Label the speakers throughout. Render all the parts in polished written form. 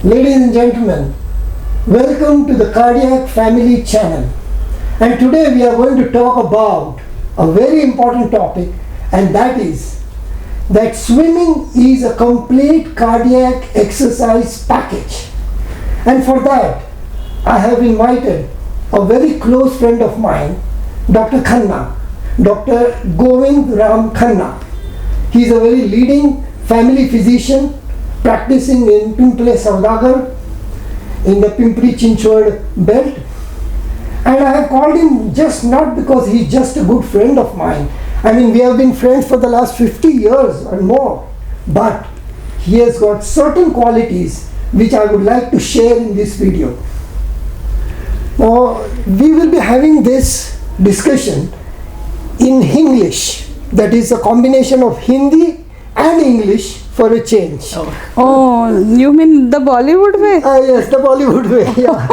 Speaker 1: Ladies and gentlemen, welcome to the Cardiac Family Channel. And today we are going to talk about a very important topic, and that is that swimming is a complete cardiac exercise package. And for that, I have invited a very close friend of mine, Dr. Khanna, Dr. Govindram Khanna. He is a very leading family physician practicing in Pimpale, saudagar, in the Pimpri-Chinchwad belt. And I have called him just not because he's just a good friend of mine. I mean, we have been friends for the last 50 years and more. But he has got certain qualities which I would like to share in this video. Now, we will be having this discussion in English. That is a combination of Hindi and English for a change.
Speaker 2: Oh, you mean the Bollywood way?
Speaker 1: Yes, the Bollywood way. Yeah.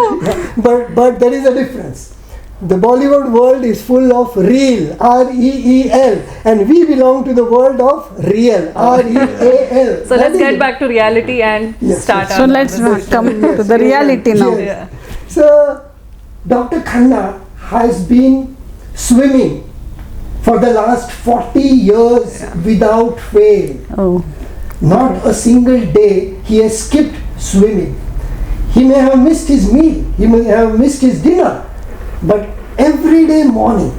Speaker 1: But there is a difference. The Bollywood world is full of real, R-E-E-L, and we belong to the world of real, R-E-A-L.
Speaker 3: So let's get back to reality and start.
Speaker 2: So let's come to the reality now.
Speaker 1: Yes. So, Dr. Khanna has been swimming for the last 40 years without fail.
Speaker 2: Oh.
Speaker 1: Not a single day he has skipped swimming. He may have missed his meal, he may have missed his dinner, but every day morning,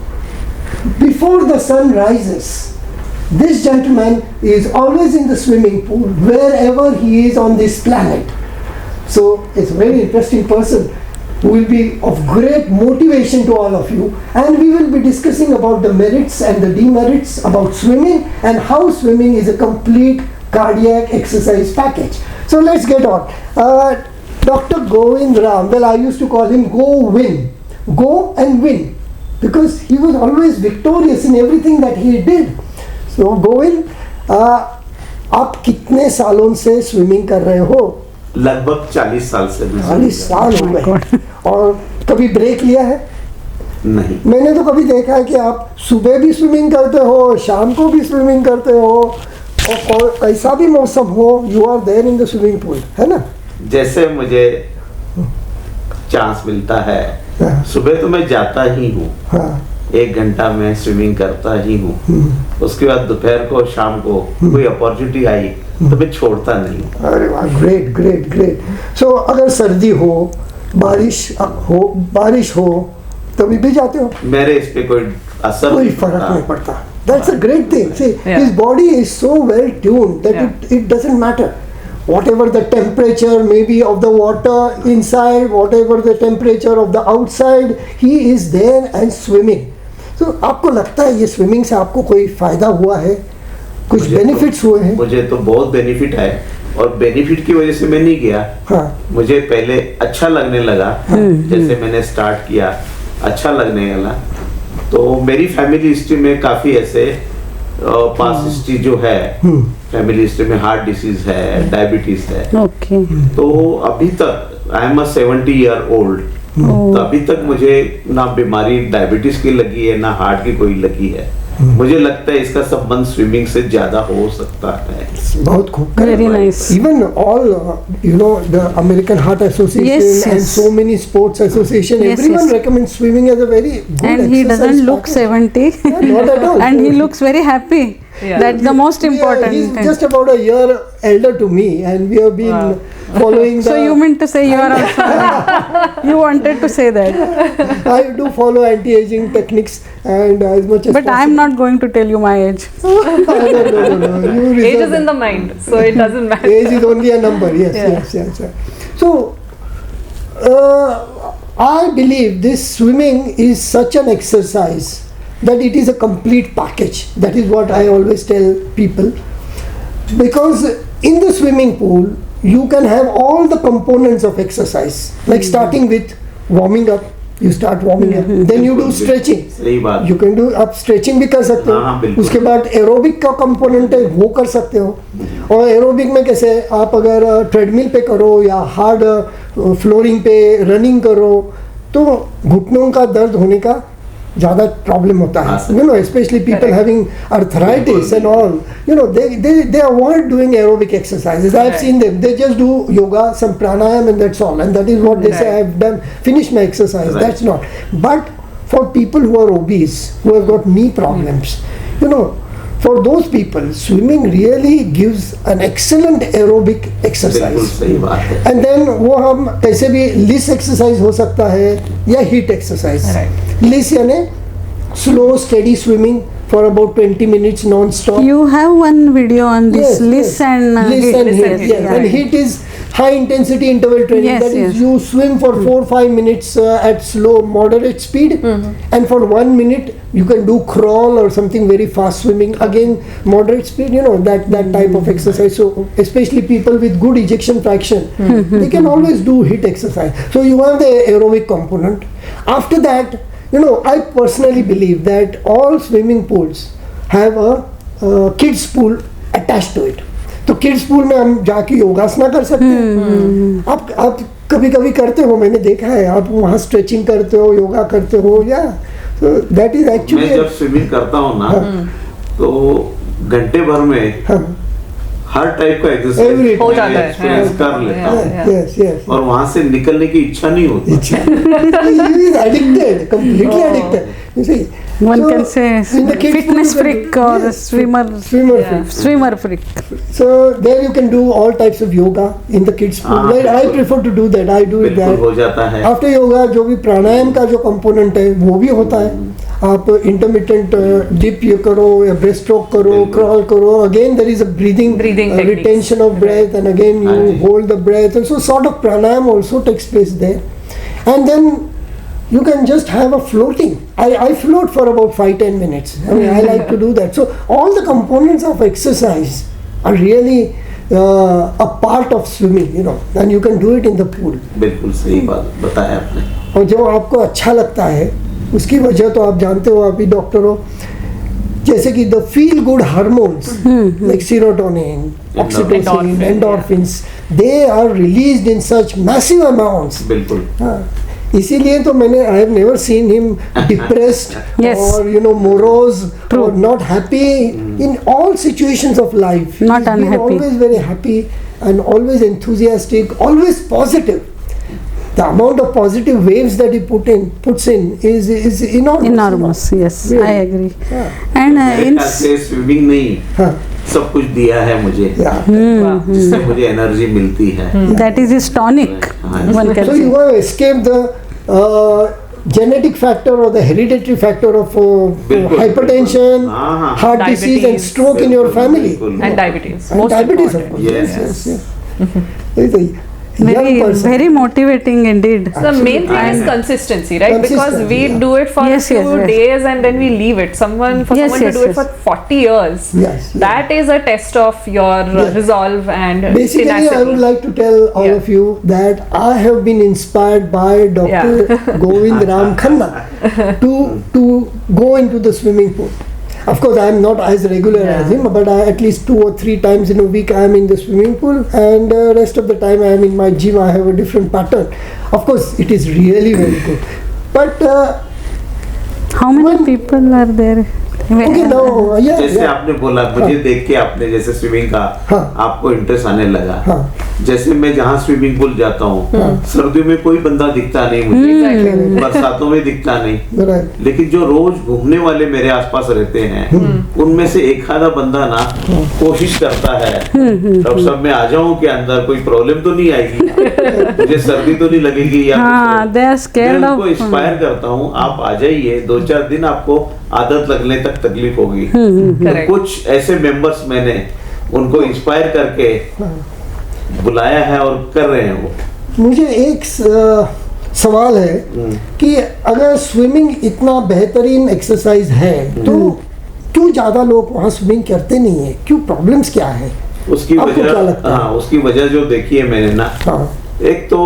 Speaker 1: before the sun rises, this gentleman is always in the swimming pool wherever he is on this planet. So it's a very interesting person who will be of great motivation to all of you, and we will be discussing about the merits and the demerits about swimming and how swimming is a complete cardiac exercise package. So let's get on. Dr. Govindram, well, I used to call him Go Win. Go and win, because he was always victorious in everything that he did. So Govind, आप कितने सालों से swimming कर रहे हो?
Speaker 4: लगभग 40 साल से।
Speaker 1: 40 साल हो गए। और कभी ब्रेक लिया है?
Speaker 4: नहीं।
Speaker 1: मैंने तो कभी देखा है कि आप सुबह भी स्विमिंग करते हो, शाम को भी स्विमिंग करते हो, और कैसा भी मौसम हो, you are there in the swimming pool, है ना?
Speaker 4: जैसे मुझे चांस मिलता है, सुबह तो मैं जाता ही हूँ, 1 घंटा में स्विमिंग करता ही हूँ, उसके बाद दोपहर को, शाम को कोई अपॉर्चुनिटी आई तो मैं छोड़ता नहीं।
Speaker 1: अरे वाह, ग्रेट ग्रेट ग्रेट। सो अगर सर्दी हो, बारिश हो, तभी भी जाते हो?
Speaker 4: मेरे इस पे कोई असर,
Speaker 1: कोई फर्क नहीं पड़ता। That's a great thing. See, his body is so well tuned that it doesn't matter. Whatever the temperature maybe of the water inside, whatever the temperature of the outside, he is there and swimming. So आपको लगता है ये swimming से आपको कोई फायदा हुआ है, कुछ बेनिफिट्स हुए हैं?
Speaker 4: मुझे तो बहुत बेनिफिट है, और बेनिफिट की वजह से मैं नहीं गया। मुझे पहले अच्छा लगने लगा, जैसे मैंने स्टार्ट किया अच्छा लगने लगा, तो मेरी फैमिली हिस्ट्री में काफी ऐसे पास हिस्ट्री जो है, फैमिली हिस्ट्री में हार्ट डिसीज है, डायबिटीज है। तो अभी तक आई एम 70 ईयर ओल्ड, तो अभी तक मुझे ना बीमारी डायबिटीज की लगी है, ना हार्ट की कोई लगी है। मुझे लगता है इसका संबंध स्विमिंग से ज्यादा हो सकता है।
Speaker 1: बहुत खूब,
Speaker 2: very nice.
Speaker 1: Even all the American Heart Association and so many sports association, everyone recommends swimming as a very good
Speaker 2: and
Speaker 1: exercise.
Speaker 2: He doesn't look 70.
Speaker 1: Not at all.
Speaker 2: And he looks very happy. That's the most important
Speaker 1: he's
Speaker 2: thing.
Speaker 1: just about a year elder to me, and we have been following
Speaker 2: So you meant to say you are also you wanted to say that.
Speaker 1: I do follow anti-aging techniques, and as much as
Speaker 2: but I am not going to tell you my age.
Speaker 1: No.
Speaker 3: Age is in the mind, so it doesn't matter.
Speaker 1: Age is only a number. Yes. So I believe this swimming is such an exercise that it is a complete package. That is what I always tell people, because in the swimming pool you can have all the components of exercise, like starting with warming up. You start warming up, then you do stretching.
Speaker 4: सही बात।
Speaker 1: You can do आप stretching भी कर सकते हो, उसके बाद aerobic का कंपोनेंट है वो कर सकते हो। और एरोबिक में कैसे, आप अगर ट्रेडमिल पे करो या हार्ड फ्लोरिंग पे रनिंग करो तो घुटनों का दर्द होने का ज़्यादा प्रॉब्लम होता है, you know, especially people having arthritis and all, you know, they avoid doing aerobic exercises. I have seen them, they just do yoga, some pranayam and that's all, and that is what they say, I have done, finished my exercise. That's not. But for people who are obese, who have got knee problems, you know, for those people, swimming really gives an excellent aerobic exercise. And then वो हम कैसे भी लिस exercise हो सकता है या heat exercise. लिस यानी slow steady swimming for about 20 minutes non-stop.
Speaker 2: You have one video on this, Liss and
Speaker 1: heat. And heat is high intensity interval training. That is, you swim for 4-5 minutes at slow moderate speed, and for 1 minute you can do crawl or something very fast swimming, again moderate speed, you know, that type of exercise. So especially people with good ejection fraction, they can always do HIIT exercise. So you have the aerobic component. After that, you know, I personally believe that all swimming pools have a kids pool attached to it. तो kids pool में हम जाके योगासना कर सकते हैं. आप कभी कभी करते हो, मैंने देखा है, आप वहाँ स्ट्रेचिंग करते हो, योगा करते हो, या दैट इज एक्चुअली.
Speaker 4: मैं जब स्विमिंग करता हूँ ना, तो घंटे भर में हर टाइप का एक्सरसाइज
Speaker 3: हो जाता है,
Speaker 4: एक्सपीरियंस कर लेता हूँ.
Speaker 1: yes.
Speaker 4: और वहाँ से निकलने की इच्छा नहीं होती.
Speaker 1: He is addicted, completely addicted. You see,
Speaker 2: one can say fitness freak or swimmer freak.
Speaker 1: So there you can do all types of yoga in the kids pool. I prefer to do that. I do it that.
Speaker 4: हो जाता है.
Speaker 1: After yoga जो भी प्राणायाम का जो component है वो भी होता है. आप इंटरमिटेंट डिप ये करो या ब्रेस्ट स्ट्रोक करो, क्रॉल करो, again there is a breathing retention of breath, and again you hold the breath, and so sort of pranayam also takes place there. And then you can just have a floating. I float for about 5-10 minutes. I mean, I like to do that. So all the components of exercise are really a part of swimming, you know, and you can do it in the pool.
Speaker 4: बिल्कुल सही बात बताया आपने.
Speaker 1: और जो आपको अच्छा लगता है उसकी वजह तो आप जानते हो, आप ही डॉक्टर हो, जैसे कि the feel good hormones like serotonin, oxytocin, endorphins, they are released in such massive amounts.
Speaker 4: बिल्कुल.
Speaker 1: इसीलिए तो मैंने I have never seen him depressed और यू नो मोरोज और not happy in all situations of life.
Speaker 2: Not unhappy,
Speaker 1: always very happy and always enthusiastic, always positive. The amount of positive waves that he puts in is enormous.
Speaker 2: Yes, really. I agree.
Speaker 1: And
Speaker 2: in
Speaker 4: swimming नहीं, सब कुछ दिया है मुझे, जिससे मुझे energy मिलती है.
Speaker 2: That is his tonic. One can
Speaker 1: so you have escaped the genetic factor or the hereditary factor of hypertension, heart disease and stroke in your family.
Speaker 3: And diabetes.
Speaker 1: And diabetes, of course. Yes.
Speaker 2: Very motivating indeed.
Speaker 3: So the main thing is consistency, right? Because we do it for a few days and then we leave it. Someone to do it for 40 years, that is a test of your resolve and
Speaker 1: basically tenacity. I would like to tell all of you that I have been inspired by Dr.Govindram Khanna to go into the swimming pool. Of course, I am not as regular as him, but at least 2 or 3 times in a week I am in the swimming pool, and rest of the time I am in my gym. I have a different pattern. Of course, it is really very good. But
Speaker 2: how many people are there?
Speaker 1: Okay, now,
Speaker 4: जैसे आपने बोला, मुझे देख के आपने जैसे swimming का आपको इंटरेस्ट आने लगा. जैसे मैं जहाँ स्विमिंग पूल जाता हूँ, सर्दियों में कोई बंदा दिखता नहीं मुझे, बरसातों में दिखता नहीं, लेकिन जो रोज घूमने वाले मेरे आसपास रहते हैं, उनमें से एक आधा बंदा ना कोशिश करता है, डॉक्टर साहब मैं आ जाऊँ कि अंदर कोई प्रॉब्लम तो नहीं आएगी, मुझे सर्दी तो नहीं लगेगी, या मैं उनको इंस्पायर करता हूँ, आप आ जाइए, 2-4 दिन आपको आदत लगने तक तकलीफ होगी. तो कुछ ऐसे मेंबर्स मैंने उनको इंस्पायर करके बुलाया है और कर रहे हैं वो.
Speaker 1: मुझे एक सवाल है कि अगर स्विमिंग इतना बेहतरीन एक्सरसाइज है तो क्यों ज्यादा लोग वहाँ स्विमिंग करते नहीं है? क्यों, प्रॉब्लम्स क्या है?
Speaker 4: उसकी वजह उसकी वजह जो देखी है मैंने ना, एक तो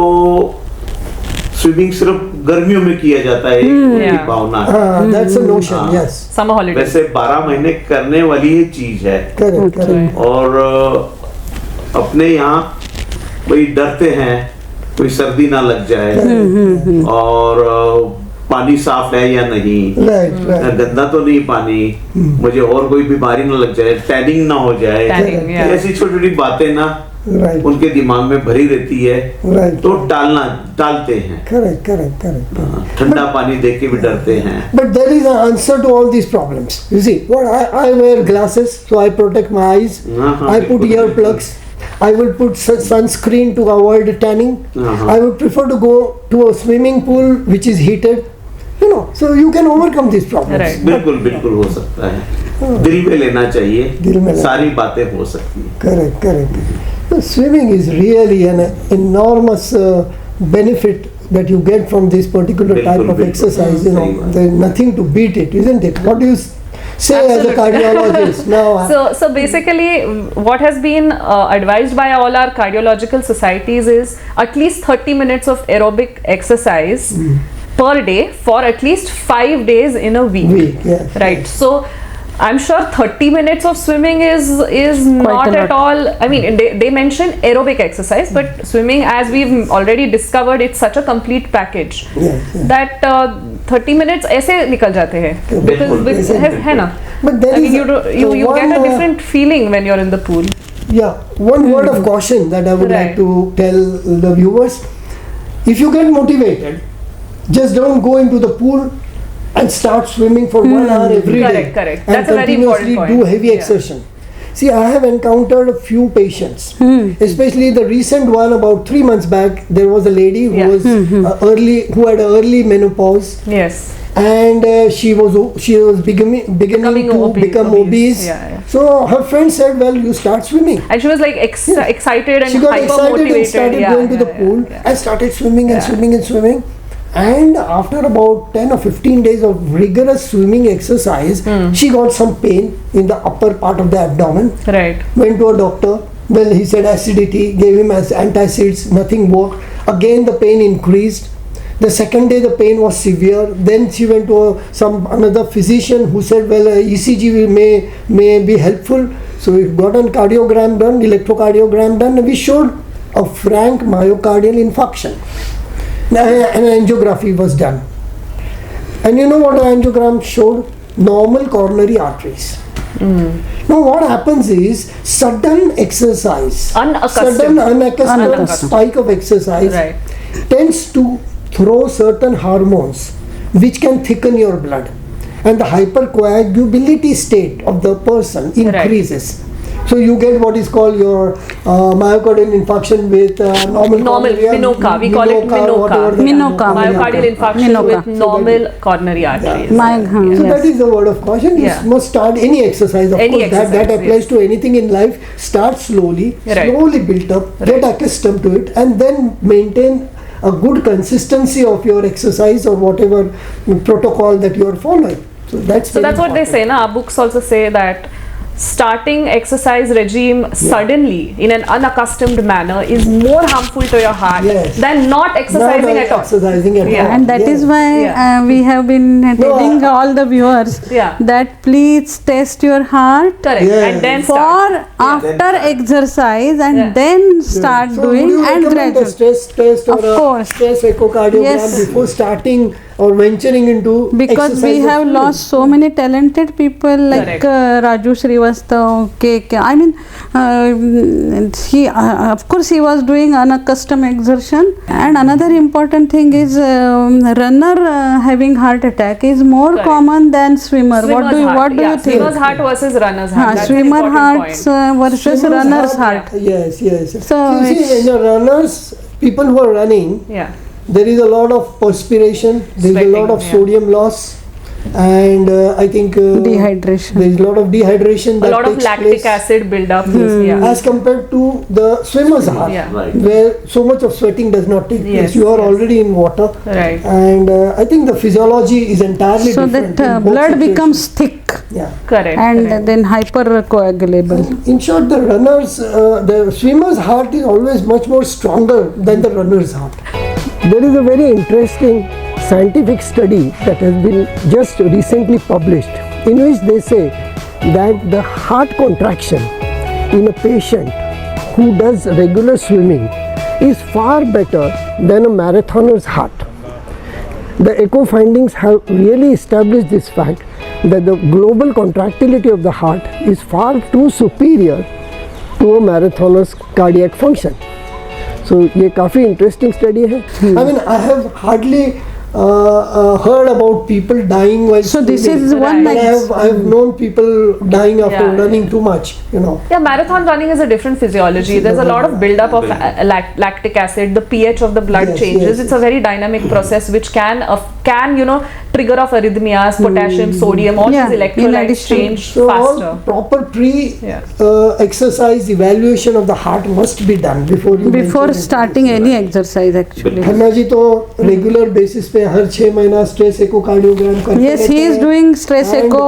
Speaker 4: स्विमिंग सिर्फ गर्मियों में किया जाता है, एक भावना.
Speaker 1: That's a notion, yes.
Speaker 3: Summer holiday.
Speaker 4: वैसे 12 महीने करने वाली ये चीज है.
Speaker 1: Correct.
Speaker 4: और अपने यहाँ कोई डरते हैं कोई सर्दी ना लग जाए, और पानी साफ है या नहीं, गंदा तो नहीं पानी, मुझे और कोई बीमारी ना लग जाए, टैनिंग ना हो जाए, ऐसी छोटी छोटी बातें ना उनके दिमाग में भरी रहती है, तो टालते हैं।
Speaker 1: करेक्ट।
Speaker 4: ठंडा पानी देख के भी डरते हैं।
Speaker 1: But there is an answer to all these problems. You see, what I wear glasses, so I protect my eyes. I put earplugs. I will put sunscreen to avoid tanning. I would prefer to go to a swimming pool which is heated. You know, so you can overcome these problems.
Speaker 4: बिल्कुल हो सकता है। दिल में लेना चाहिए, सारी बातें हो सकती हैं।
Speaker 1: Correct. Swimming is really an enormous benefit that you get from this particular type of exercise. You know, there's nothing to beat it, isn't it? What do you say as a cardiologist now?
Speaker 3: So basically, what has been advised by all our cardiological societies is at least 30 minutes of aerobic exercise per day for at least 5 days in a week.
Speaker 1: Yes.
Speaker 3: Right. So I'm sure 30 minutes of swimming is not at all. I mean, they mention aerobic exercise, but swimming, as we've already discovered, it's such a complete package that 30 minutes ऐसे निकल जाते हैं, because है ना?
Speaker 1: But there is
Speaker 3: you get a different feeling when you're in the pool.
Speaker 1: Yeah, one word of caution that I would like to tell the viewers: if you get motivated, just don't go into the pool and start swimming for 1 hour every day.
Speaker 3: Correct.
Speaker 1: And
Speaker 3: that's a very important point.
Speaker 1: do heavy exertion. See, I have encountered a few patients, especially the recent one about 3 months back. There was a lady who was who had early menopause.
Speaker 3: Yes.
Speaker 1: And she was beginning to become obese. So her friend said, "Well, you start swimming."
Speaker 3: And she was like excited and
Speaker 1: she got
Speaker 3: hyper
Speaker 1: excited
Speaker 3: motivated.
Speaker 1: and started going to the pool and started swimming and swimming and swimming. And after about 10 or 15 days of rigorous swimming exercise, she got some pain in the upper part of the abdomen.
Speaker 3: Right.
Speaker 1: Went to a doctor. Well, he said acidity, gave him antacids, nothing worked. Again, the pain increased. The second day, the pain was severe. Then she went to another physician who said, well, ECG may be helpful. So we got a cardiogram done, electrocardiogram done, and we showed a frank myocardial infarction. An angiography was done, and you know what the angiogram showed? Normal coronary arteries. Now what happens is sudden exercise, unaccustomed spike of exercise tends to throw certain hormones which can thicken your blood, and the hypercoagulability state of the person increases. So you get what is called your myocardial infarction with normal
Speaker 3: MINOCA. We call it MINOCA. Myocardial infarction with normal coronary arteries.
Speaker 1: So that is the word of caution. You must start any exercise. Of course, that applies to anything in life. Start slowly build up, get accustomed to it, and then maintain a good consistency of your exercise or whatever protocol that you are following. So that's
Speaker 3: what they say. Our books also say that starting exercise regime suddenly in an unaccustomed manner is more harmful to your heart than not exercising at all.
Speaker 2: And that is why we have been telling all the viewers that please test your heart
Speaker 3: and then
Speaker 2: after exercise and then start doing and gradually.
Speaker 1: Stress test or stress echocardiogram before starting or venturing into
Speaker 2: because we have lost so many talented people like Raju Srivastav, KK. I mean, he of course he was doing unaccustomed exertion. And another important thing is runner having heart attack is more common than swimmer. What do you think?
Speaker 3: Swimmer's heart versus runner's heart.
Speaker 2: Swimmer hearts versus runner's heart.
Speaker 1: Yes.
Speaker 2: So
Speaker 1: you see, in the runners, people who are running, there is a lot of perspiration, there is a lot of sodium loss, and I think
Speaker 2: dehydration.
Speaker 1: There is a lot of dehydration.
Speaker 3: A lot of lactic acid build-up.
Speaker 1: As compared to the swimmer's heart, where so much of sweating does not take place. You are already in water, and I think the physiology is entirely different.
Speaker 2: So that blood becomes thick.
Speaker 3: Correct.
Speaker 2: And then hypercoagulable.
Speaker 1: In short, the runners, the swimmer's heart is always much more stronger than the runner's heart. There is a very interesting scientific study that has been just recently published, in which they say that the heart contraction in a patient who does regular swimming is far better than a marathoner's heart. The echo findings have really established this fact that the global contractility of the heart is far too superior to a marathoner's cardiac function. So ये काफ़ी interesting study है. I mean, I have hardly heard about people dying while
Speaker 2: So this
Speaker 1: swimming.
Speaker 2: is one
Speaker 3: Right.
Speaker 1: I have known people dying after
Speaker 3: Yeah.
Speaker 1: running too much, you know.
Speaker 3: Yeah, marathon running is a different physiology. There's a lot of build-up of lactic acid. The pH of the blood
Speaker 1: Yes,
Speaker 3: changes.
Speaker 1: yes,
Speaker 3: It's a very dynamic process which can trigger off arrhythmias, potassium, sodium, all
Speaker 2: Yeah,
Speaker 3: these
Speaker 2: in
Speaker 3: electrolytes
Speaker 2: addition.
Speaker 3: change
Speaker 1: So
Speaker 3: faster.
Speaker 1: all proper
Speaker 3: Yeah.
Speaker 1: exercise evaluation of the heart must be done before you
Speaker 2: Before
Speaker 1: venture into
Speaker 2: starting any exercise actually.
Speaker 1: Khanna ji तो regular basis पे हर 6 महीना stress echocardiogram करते
Speaker 2: Yes, he is doing stress
Speaker 1: And
Speaker 2: echo.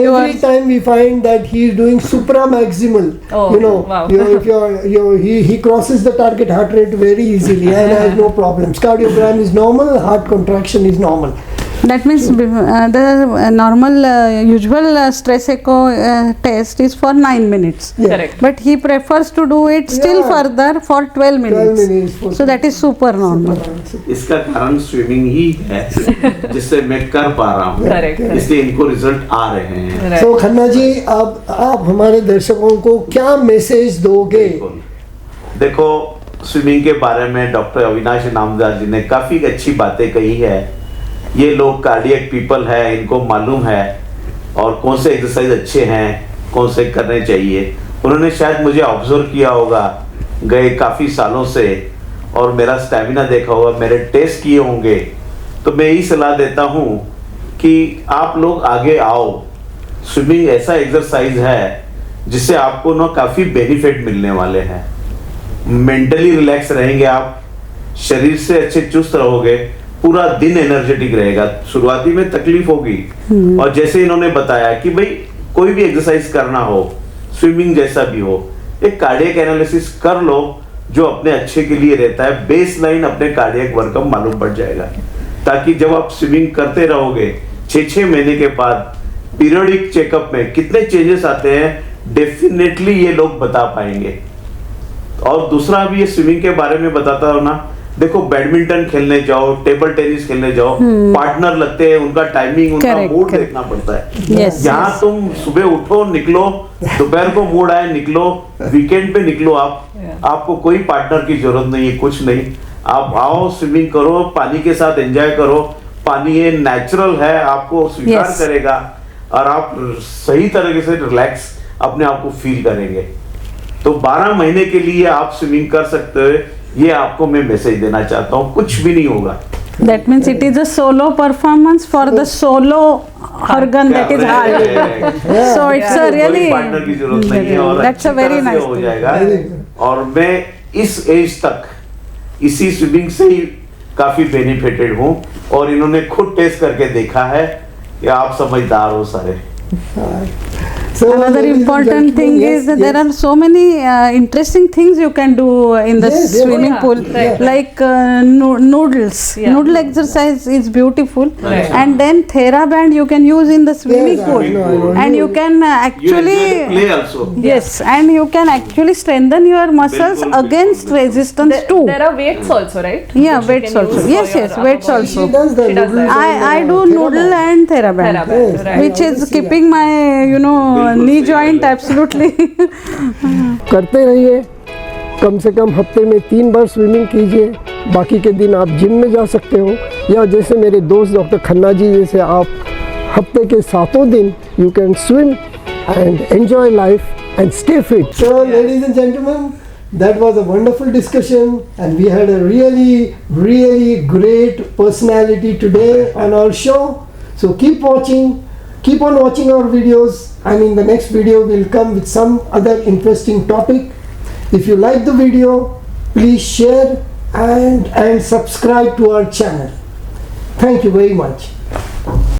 Speaker 1: every time we find that he is doing supramaximal.
Speaker 3: Oh,
Speaker 1: you know,
Speaker 3: wow.
Speaker 1: if he crosses the target heart rate very easily and has no problems. Cardiogram is normal, heart contraction is normal.
Speaker 2: That means the normal usual stress echo test is for 9 minutes.
Speaker 1: Yeah.
Speaker 3: Correct.
Speaker 2: But he prefers to do it still
Speaker 1: Yeah.
Speaker 2: further for 12 minutes.
Speaker 1: 12 minutes for
Speaker 2: So that is super normal.
Speaker 4: इसका कारण swimming ही है जिससे मैं कर पा रहा हूँ.
Speaker 3: Correct.
Speaker 4: इसलिए इनको रिजल्ट आ रहे हैं.
Speaker 3: Right.
Speaker 1: So खन्ना जी आप हमारे दर्शकों को क्या मैसेज दोगे?
Speaker 4: देखो, स्विमिंग के बारे में डॉक्टर अविनाश इनामदार जी ने काफी अच्छी बातें कही है. ये लोग कार्डियक पीपल है, इनको मालूम है और कौन से एक्सरसाइज अच्छे हैं, कौन से करने चाहिए. उन्होंने शायद मुझे ऑब्जर्व किया होगा गए काफी सालों से और मेरा स्टैमिना देखा होगा, मेरे टेस्ट किए होंगे. तो मैं यही सलाह देता हूँ कि आप लोग आगे आओ. स्विमिंग ऐसा एक्सरसाइज है जिससे आपको ना काफी बेनिफिट मिलने वाले हैं. मेंटली रिलैक्स रहेंगे आप, शरीर से अच्छे चुस्त रहोगे, पूरा दिन एनर्जेटिक रहेगा. शुरुआती में तकलीफ होगी और जैसे इन्होंने बताया कि भाई कोई भी एक्सरसाइज करना हो, स्विमिंग जैसा भी हो, एक कार्डियक एनालिसिस कर लो जो अपने अच्छे के लिए रहता है. बेसलाइन अपने कार्डियक वर्कअप मालूम पड़ जाएगा ताकि जब आप स्विमिंग करते रहोगे 6 महीने के बाद पीरियडिक चेकअप में कितने चेंजेस आते हैं डेफिनेटली ये लोग बता पाएंगे. और दूसरा भी ये स्विमिंग के बारे में बताता हूँ ना, देखो बैडमिंटन खेलने जाओ, टेबल टेनिस खेलने जाओ, पार्टनर लगते हैं, उनका टाइमिंग, उनका मूड देखना पड़ता है.
Speaker 2: Yes,
Speaker 4: यहाँ तुम सुबह उठो निकलो, दोपहर को मूड आए निकलो, वीकेंड पे निकलो आपको कोई पार्टनर की जरूरत नहीं है, कुछ नहीं. आप आओ, स्विमिंग करो, पानी के साथ एंजॉय करो. पानी ये नेचुरल है, आपको स्वीकार करेगा और आप सही तरीके से रिलैक्स अपने आप को फील करेंगे. तो 12 महीने के लिए आप स्विमिंग कर सकते हो. ये आपको मैं मैसेज देना चाहता हूँ. कुछ भी नहीं होगा.
Speaker 2: That means it is a solo performance for the solo organ that is heart. So it's a really
Speaker 4: partner की जरूरत नहीं है और
Speaker 2: that's a
Speaker 4: अच्छी
Speaker 2: very
Speaker 4: तरह से
Speaker 2: nice
Speaker 4: हो
Speaker 2: thing.
Speaker 4: जाएगा. और मैं इस एज तक इसी स्विमिंग से ही काफी बेनिफिटेड हूँ और इन्होंने खुद टेस्ट करके देखा है कि आप समझदार हो सारे.
Speaker 1: So,
Speaker 2: Another
Speaker 1: ladies and
Speaker 2: important
Speaker 1: gentlemen,
Speaker 2: thing
Speaker 1: yes,
Speaker 2: is that
Speaker 1: yes.
Speaker 2: there are so many interesting things you can do in the
Speaker 1: Yes, yes.
Speaker 2: swimming
Speaker 3: Yeah,
Speaker 2: pool,
Speaker 3: right.
Speaker 2: like noodles.
Speaker 3: Yeah.
Speaker 2: Noodle exercise is beautiful,
Speaker 4: Right.
Speaker 2: and then TheraBand you can use in the swimming
Speaker 1: Yes,
Speaker 2: pool,
Speaker 1: I know.
Speaker 2: and you can
Speaker 4: You enjoy
Speaker 2: actually
Speaker 4: the play also.
Speaker 2: yes, and you can actually strengthen your muscles
Speaker 4: Bilkul,
Speaker 2: against
Speaker 4: bilkul.
Speaker 2: resistance too.
Speaker 3: There are weights also, right?
Speaker 2: Yeah,
Speaker 3: Which you
Speaker 2: weights
Speaker 3: can
Speaker 2: also.
Speaker 3: use for
Speaker 2: Yes,
Speaker 3: your
Speaker 2: yes,
Speaker 3: upper
Speaker 2: weights
Speaker 3: body.
Speaker 2: also.
Speaker 1: She does the
Speaker 3: She does
Speaker 1: noodles
Speaker 3: that.
Speaker 2: I do noodle and TheraBand,
Speaker 3: TheraBand,
Speaker 1: Yes,
Speaker 3: right.
Speaker 2: which
Speaker 1: I
Speaker 2: is
Speaker 1: always see
Speaker 2: keeping my
Speaker 4: Bilkul
Speaker 2: knee
Speaker 4: सही
Speaker 2: joint
Speaker 4: है.
Speaker 2: absolutely.
Speaker 1: करते रहिए. कम से कम हफ्ते में 3 बार swimming कीजिए. बाकी के दिन आप जिम में जा सकते हो या जैसे मेरे दोस्त डॉक्टर खन्ना जी जैसे आप हफ्ते के 7 दिन you can swim and enjoy life and stay fit. So, ladies and gentlemen, that was a wonderful discussion, and we had a really great personality today on our show. So keep on watching our videos, and in the next video we'll come with some other interesting topic. If you like the video, please share and subscribe to our channel. Thank you very much.